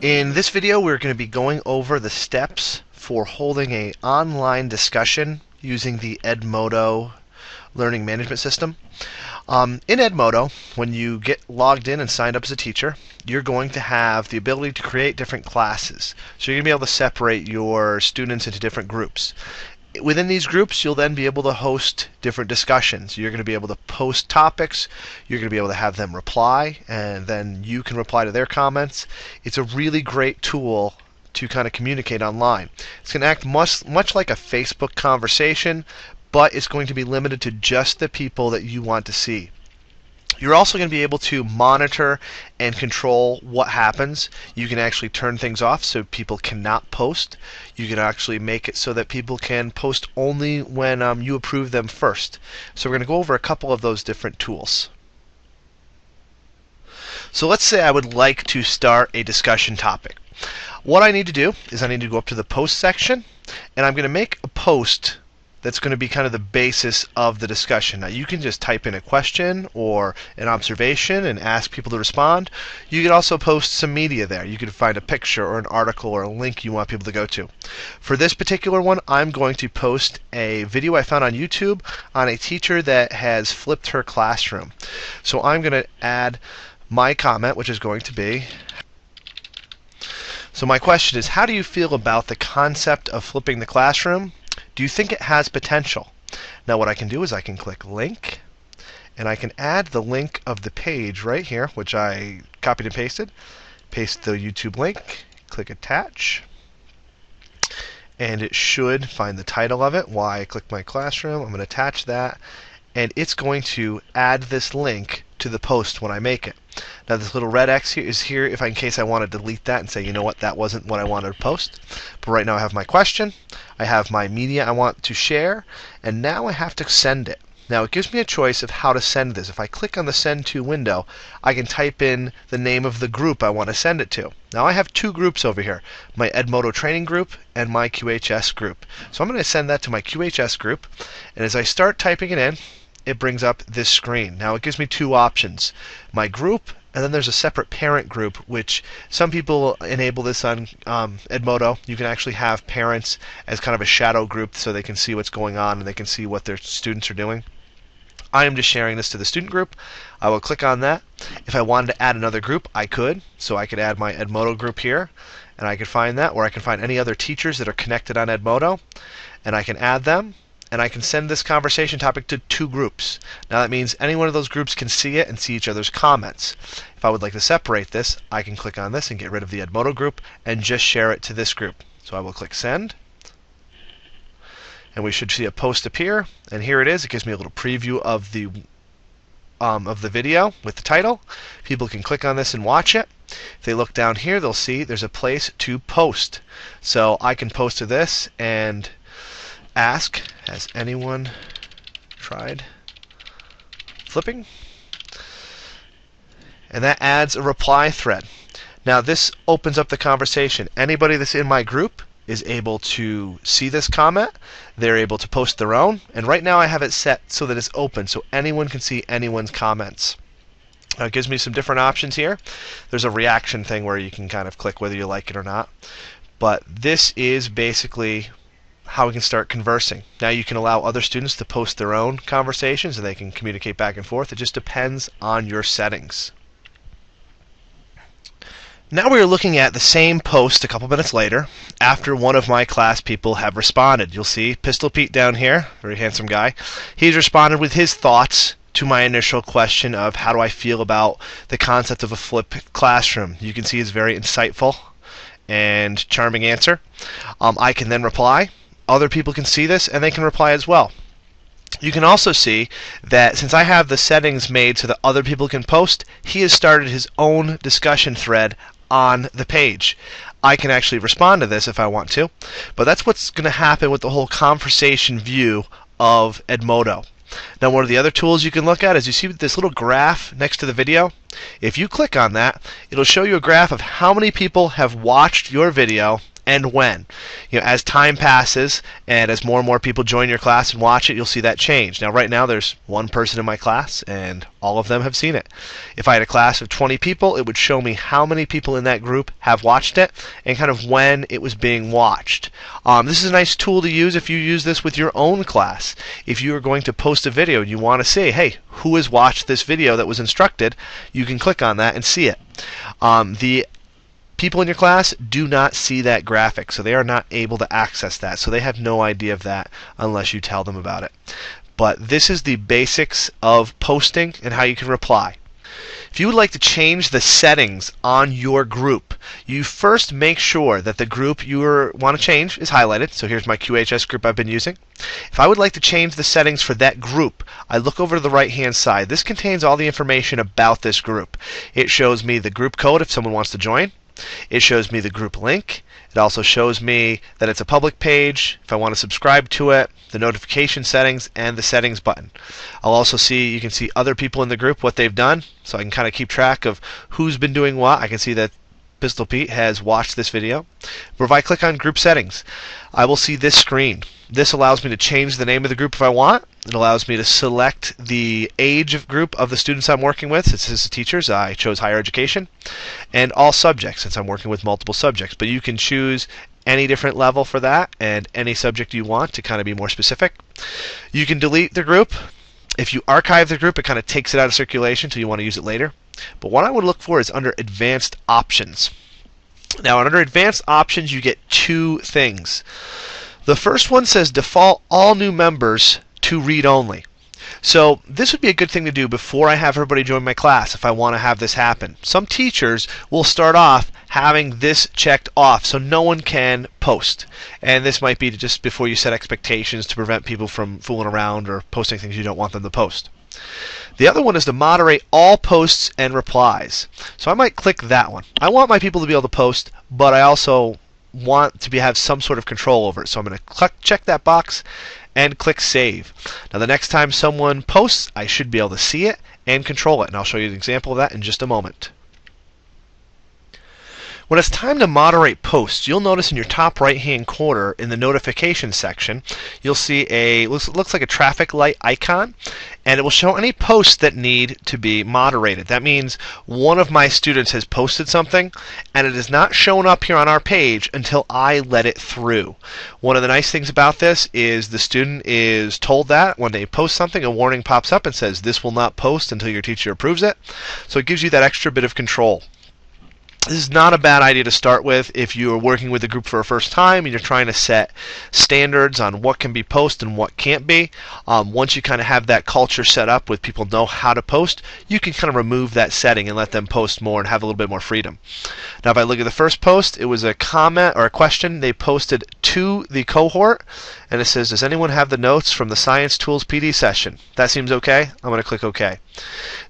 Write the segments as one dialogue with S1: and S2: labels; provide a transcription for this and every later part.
S1: In this video, we're going to be going over the steps for holding an online discussion using the Edmodo learning management system. In Edmodo, when you get logged in and signed up as a teacher, you're going to have the ability to create different classes. So you're going to be able to separate your students into different groups. Within these groups, you'll then be able to host different discussions. You're going to be able to post topics. You're going to be able to have them reply, and then you can reply to their comments. It's a really great tool to kind of communicate online. It's going to act much like a Facebook conversation, but it's going to be limited to just the people that you want to see. You're also going to be able to monitor and control what happens. You can actually turn things off so people cannot post. You can actually make it so that people can post only when you approve them first. So we're going to go over a couple of those different tools. So let's say I would like to start a discussion topic. What I need to do is I need to go up to the post section, and I'm going to make a post that's going to be kind of the basis of the discussion. Now you can just type in a question or an observation and ask people to respond. You can also post some media there. You can find a picture or an article or a link you want people to go to. For this particular one, I'm going to post a video I found on YouTube on a teacher that has flipped her classroom. So I'm going to add my comment, which is going to be, so my question is, how do you feel about the concept of flipping the classroom? Do you think it has potential? Now what I can do is I can click link, and I can add the link of the page right here, which I copied and pasted. Paste the YouTube link, click attach, and it should find the title of it. Why I click my classroom, I'm going to attach that, and it's going to add this link to the post when I make it. Now this little red X here is here if in case I want to delete that and say, you know what, that wasn't what I wanted to post. But right now I have my question, I have my media I want to share, and now I have to send it. Now it gives me a choice of how to send this. If I click on the send to window, I can type in the name of the group I want to send it to. Now I have two groups over here, my Edmodo training group and my QHS group. So I'm going to send that to my QHS group, and as I start typing it in, it brings up this screen. Now it gives me two options, my group, and then there's a separate parent group, which some people enable this on Edmodo. You can actually have parents as kind of a shadow group so they can see what's going on and they can see what their students are doing. I am just sharing this to the student group. I will click on that. If I wanted to add another group, I could. So I could add my Edmodo group here, and I could find that, or I can find any other teachers that are connected on Edmodo, and I can add them. And I can send this conversation topic to two groups. Now that means any one of those groups can see it and see each other's comments. If I would like to separate this, I can click on this and get rid of the Edmodo group and just share it to this group. So I will click send, and we should see a post appear. And here it is. It gives me a little preview of the video with the title. People can click on this and watch it. If they look down here, they'll see there's a place to post. So I can post to this and ask, has anyone tried flipping? And that adds a reply thread. Now this opens up the conversation. Anybody that's in my group is able to see this comment. They're able to post their own. And right now I have it set so that it's open, so anyone can see anyone's comments. It gives me some different options here. There's a reaction thing where you can kind of click whether you like it or not. But this is basically how we can start conversing. Now you can allow other students to post their own conversations and they can communicate back and forth. It just depends on your settings. Now we are looking at the same post a couple minutes later after one of my class people have responded. You'll see Pistol Pete down here, very handsome guy. He's responded with his thoughts to my initial question of how do I feel about the concept of a flipped classroom. You can see it's very insightful and charming answer. I can then reply. Other people can see this and they can reply as well. You can also see that since I have the settings made so that other people can post, he has started his own discussion thread on the page. I can actually respond to this if I want to, but that's what's going to happen with the whole conversation view of Edmodo. Now one of the other tools you can look at is you see this little graph next to the video. If you click on that, it'll show you a graph of how many people have watched your video and when. As time passes and as more and more people join your class and watch it, you'll see that change. Now, right now, there's one person in my class, and all of them have seen it. If I had a class of 20 people, it would show me how many people in that group have watched it and kind of when it was being watched. This is a nice tool to use if you use this with your own class. If you are going to post a video and you want to say, hey, who has watched this video that was instructed, you can click on that and see it. The people in your class do not see that graphic, so they are not able to access that. So they have no idea of that unless you tell them about it. But this is the basics of posting and how you can reply. If you would like to change the settings on your group, you first make sure that the group you want to change is highlighted. So here's my QHS group I've been using. If I would like to change the settings for that group, I look over to the right-hand side. This contains all the information about this group. It shows me the group code if someone wants to join. It shows me the group link. It also shows me that it's a public page, if I want to subscribe to it, the notification settings, and the settings button. I'll also see, you can see other people in the group, what they've done, so I can kind of keep track of who's been doing what. I can see that Pistol Pete has watched this video. But if I click on group settings, I will see this screen. This allows me to change the name of the group if I want. It allows me to select the age of group of the students I'm working with. Since this is teachers, I chose higher education. And all subjects, since I'm working with multiple subjects. But you can choose any different level for that and any subject you want to kind of be more specific. You can delete the group. If you archive the group, it kind of takes it out of circulation until you want to use it later. But what I would look for is under Advanced Options. Now, under Advanced Options, you get two things. The first one says default all new members to read only. So this would be a good thing to do before I have everybody join my class if I want to have this happen. Some teachers will start off having this checked off so no one can post. And this might be just before you set expectations to prevent people from fooling around or posting things you don't want them to post. The other one is to moderate all posts and replies. So I might click that one. I want my people to be able to post, but I also want to have some sort of control over it. So I'm going to check that box and click Save. Now the next time someone posts, I should be able to see it and control it. And I'll show you an example of that in just a moment. When it's time to moderate posts, you'll notice in your top right-hand corner in the notification section, you'll see a looks like a traffic light icon, and it will show any posts that need to be moderated. That means one of my students has posted something, and it is not shown up here on our page until I let it through. One of the nice things about this is the student is told that when they post something, a warning pops up and says, "This will not post until your teacher approves it." So it gives you that extra bit of control. This is not a bad idea to start with if you are working with a group for the first time and you're trying to set standards on what can be posted and what can't be. Once you kind of have that culture set up with people know how to post, you can kind of remove that setting and let them post more and have a little bit more freedom. Now if I look at the first post, it was a comment or a question they posted to the cohort, and it says, does anyone have the notes from the Science Tools PD session? That seems okay. I'm going to click OK.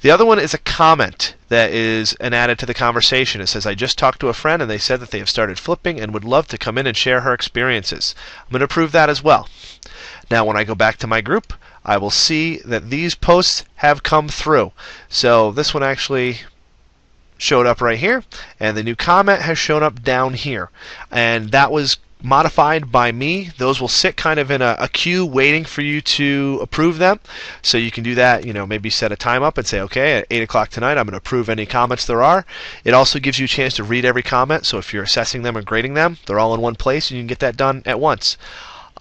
S1: The other one is a comment that is added to the conversation. It says, I just talked to a friend and they said that they have started flipping and would love to come in and share her experiences. I'm going to approve that as well. Now when I go back to my group, I will see that these posts have come through. So this one actually showed up right here, and the new comment has shown up down here. And that was modified by me. Those will sit kind of in a queue waiting for you to approve them. So you can do that, maybe set a time up and say, okay, at 8 o'clock tonight I'm going to approve any comments there are. It also gives you a chance to read every comment, so if you're assessing them and grading them, they're all in one place and you can get that done at once.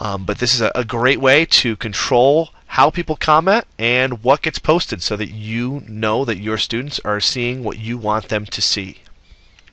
S1: But this is a great way to control how people comment and what gets posted so that you know that your students are seeing what you want them to see.